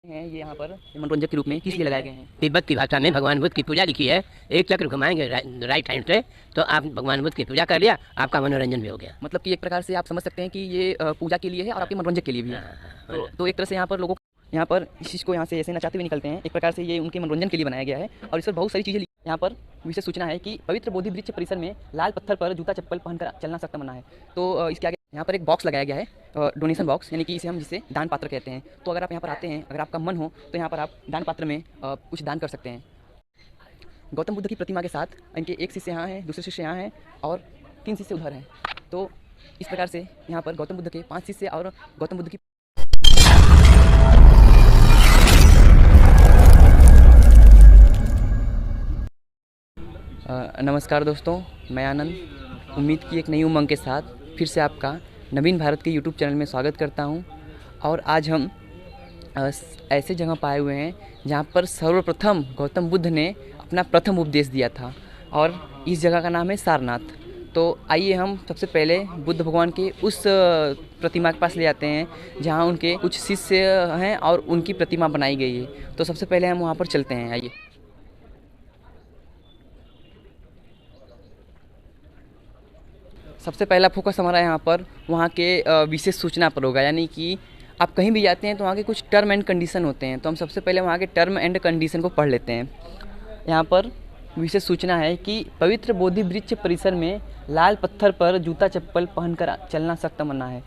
हैं ये यहाँ पर मनोरंजक के रूप में किस लिए लगाए गए हैं? तिब्बत की भाषा में भगवान बुद्ध की पूजा लिखी है। एक चक्र घुमाएंगे राइट हैंड से तो आप भगवान बुद्ध की पूजा कर लिया, आपका मनोरंजन भी हो गया। मतलब कि एक प्रकार से आप समझ सकते हैं कि ये पूजा के लिए है और आपके मनोरंजक के लिए भी है। तो एक तरह से यहाँ पर लोगों यहाँ पर इस चीज़ को यहाँ से ऐसे नचाते हुए निकलते हैं। एक प्रकार से ये उनके मनोरंजन के लिए बनाया गया है और इस पर बहुत सारी चीज़ें यहाँ पर विशेष सूचना है कि पवित्र बोधि वृक्ष परिसर में लाल पत्थर पर जूता चप्पल पहनकर चलना सख्त मना है। तो इसके आगे यहाँ पर एक बॉक्स लगाया गया है, डोनेशन बॉक्स, यानी कि इसे हम जिसे दान पात्र कहते हैं। तो अगर आप यहाँ पर आते हैं, अगर आपका मन हो तो यहाँ पर आप दान पात्र में कुछ दान कर सकते हैं। गौतम बुद्ध की प्रतिमा के साथ इनके एक शिष्य यहाँ हैं, दूसरे शिष्य यहाँ हैं और 3 शिष्य उधर हैं। तो इस प्रकार से यहाँ पर गौतम बुद्ध के 5 शिष्य और गौतम बुद्ध की नमस्कार दोस्तों, मैं आनंद उम्मीद की एक नई उमंग के साथ फिर से आपका नवीन भारत के यूट्यूब चैनल में स्वागत करता हूं। और आज हम ऐसे जगह पाए हुए हैं जहां पर सर्वप्रथम गौतम बुद्ध ने अपना प्रथम उपदेश दिया था और इस जगह का नाम है सारनाथ। तो आइए हम सबसे पहले बुद्ध भगवान के उस प्रतिमा के पास ले जाते हैं जहां उनके कुछ शिष्य हैं और उनकी प्रतिमा बनाई गई है। तो सबसे पहले हम वहां पर चलते हैं, आइए। सबसे पहला फोकस हमारा यहाँ पर वहाँ के विशेष सूचना पर होगा, यानी कि आप कहीं भी जाते हैं तो वहाँ के कुछ टर्म एंड कंडीशन होते हैं। तो हम सबसे पहले वहाँ के टर्म एंड कंडीशन को पढ़ लेते हैं। यहाँ पर विशेष सूचना है कि पवित्र बोधि वृक्ष परिसर में लाल पत्थर पर जूता चप्पल पहनकर चलना सख्त मना है।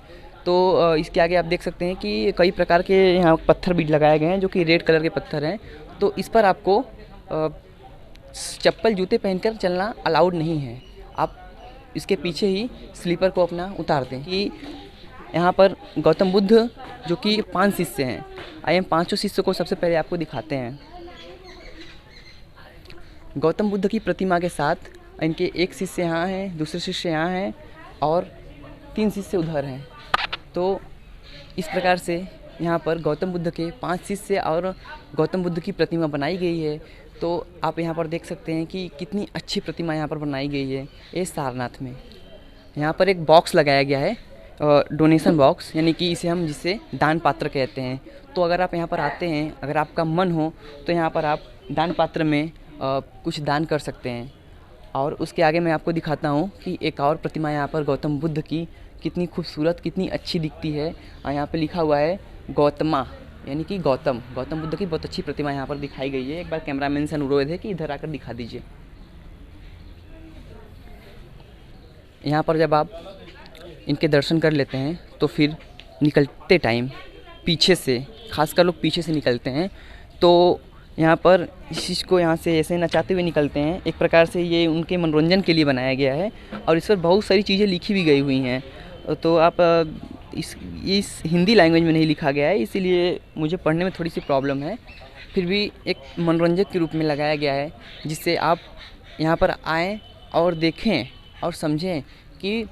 तो इसके आगे आप देख सकते हैं कि कई प्रकार के यहाँ पत्थर भी लगाए गए हैं जो कि रेड कलर के पत्थर हैं। तो इस पर आपको चप्पल जूते पहनकर चलना अलाउड नहीं है। आप इसके पीछे ही स्लीपर को अपना उतार दें। कि यहाँ पर गौतम बुद्ध जो कि 5 शिष्य हैं, आइए हम 5 शिष्य को सबसे पहले आपको दिखाते हैं। गौतम बुद्ध की प्रतिमा के साथ इनके एक शिष्य यहाँ हैं, दूसरे शिष्य यहाँ हैं और 3 शिष्य उधर हैं। तो इस प्रकार से यहाँ पर गौतम बुद्ध के 5 शिष्य और गौतम बुद्ध की प्रतिमा बनाई गई है। तो आप यहाँ पर देख सकते हैं कि कितनी अच्छी प्रतिमा यहाँ पर बनाई गई है ये सारनाथ में। यहाँ पर एक बॉक्स लगाया गया है, डोनेशन बॉक्स, यानी कि इसे हम जिसे दान पात्र कहते हैं। तो अगर आप यहाँ पर आते हैं, अगर आपका मन हो तो यहाँ पर आप दान पात्र में कुछ दान कर सकते हैं। और उसके आगे मैं आपको दिखाता हूँ कि एक और प्रतिमा यहाँ पर गौतम बुद्ध की कितनी खूबसूरत, कितनी अच्छी दिखती है। और यहाँ पर लिखा हुआ है गौतमा, यानी कि गौतम बुद्ध की बहुत अच्छी प्रतिमा यहाँ पर दिखाई गई है। एक बार कैमरामैन से अनुरोध है कि इधर आकर दिखा दीजिए। यहाँ पर जब आप इनके दर्शन कर लेते हैं तो फिर निकलते टाइम पीछे से, खासकर लोग पीछे से निकलते हैं, तो यहाँ पर इस चीज़ को यहाँ से ऐसे नचाते हुए निकलते हैं। एक प्रकार से ये उनके मनोरंजन के लिए बनाया गया है और इस पर बहुत सारी चीज़ें लिखी भी गई हुई हैं। तो आप इस हिंदी लैंग्वेज में नहीं लिखा गया है, इसीलिए मुझे पढ़ने में थोड़ी सी प्रॉब्लम है। फिर भी एक मनोरंजक के रूप में लगाया गया है जिससे आप यहाँ पर आएँ और देखें और समझें कि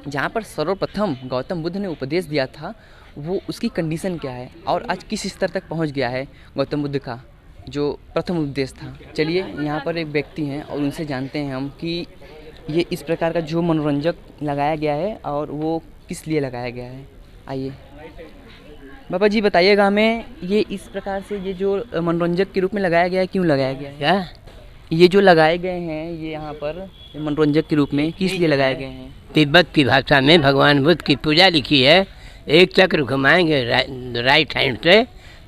जहाँ पर सर्वप्रथम गौतम बुद्ध ने उपदेश दिया था वो उसकी कंडीशन क्या है और आज किस स्तर तक पहुँच गया है गौतम बुद्ध का जो प्रथम उपदेश था। चलिए यहाँ पर एक व्यक्ति हैं और उनसे जानते हैं हम कि ये इस प्रकार का जो मनोरंजक लगाया गया है और वो किस लिए लगाया गया है। आइए बाबा जी बताइएगा हमें, ये इस प्रकार से ये जो मनोरंजक के रूप में लगाया गया है, क्यों लगाया गया है? क्या ये जो लगाए गए हैं ये यहाँ पर मनोरंजक के रूप में किस लिए लगाए गए हैं? तिब्बत की भाषा में भगवान बुद्ध की पूजा लिखी है। एक चक्र घुमाएंगे राइट हैंड से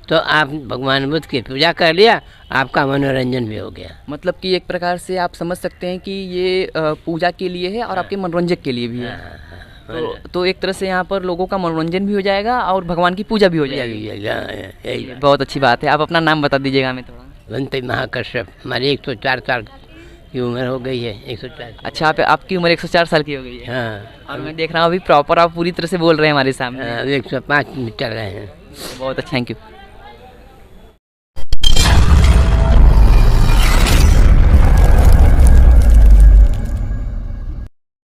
तो आप भगवान बुद्ध की पूजा कर लिया, आपका मनोरंजन भी हो गया। मतलब कि एक प्रकार से आप समझ सकते हैं कि ये पूजा के लिए है और आपके मनोरंजक के लिए भी है। तो एक तरह से यहाँ पर लोगों का मनोरंजन भी हो जाएगा और भगवान की पूजा भी हो जाएगी। बहुत अच्छी बात है। आप अपना नाम बता दीजिएगा हमें थोड़ा। वंते महाकश्यप, हमारी 104 साल की उम्र हो गई है। 104। अच्छा, आपकी उम्र 104 साल की हो गई है? हाँ। और मैं देख रहा हूँ अभी प्रॉपर आप पूरी तरह से बोल रहे हैं हमारे सामने। 105 चल रहे हैं। बहुत अच्छा, थैंक यू।